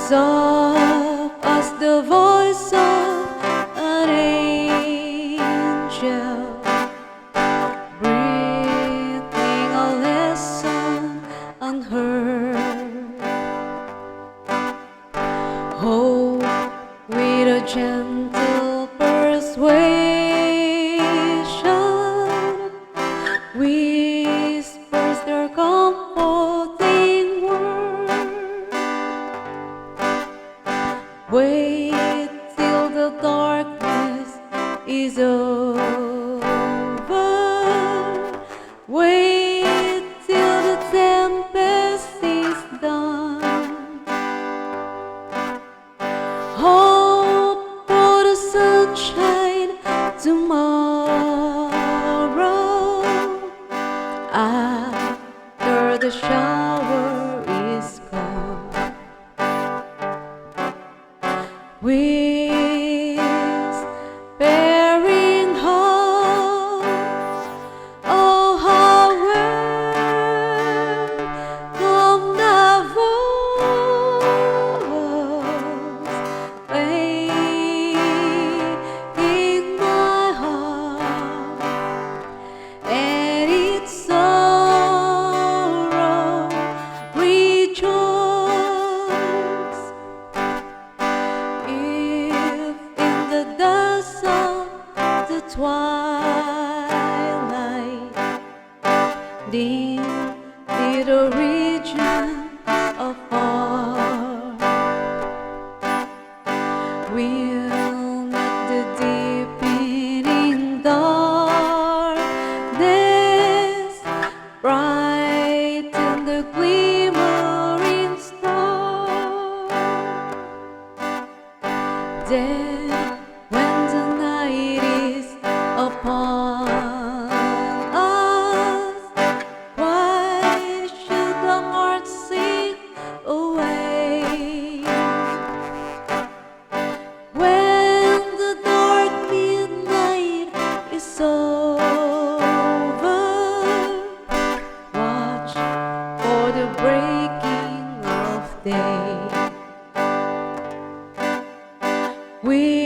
soft as the voice of an angel, breathing a lesson unheard. Hope with a gentle persuasion whispers their comforting word. Wait till the darkness is over. Wait till the tempest is done. Hope for the sunshine tomorrow after the shower is gone. Whispering hope, oh how welcome the voice playing my heart, and its sorrow rejoice. If in the dusk of the twilight dim little regions afar, we'll meet the deepening darkness, brighten the glimmering star. Then, when the night is upon us, why should the heart sink away? When the dark midnight is over, watch for the breaking of day. We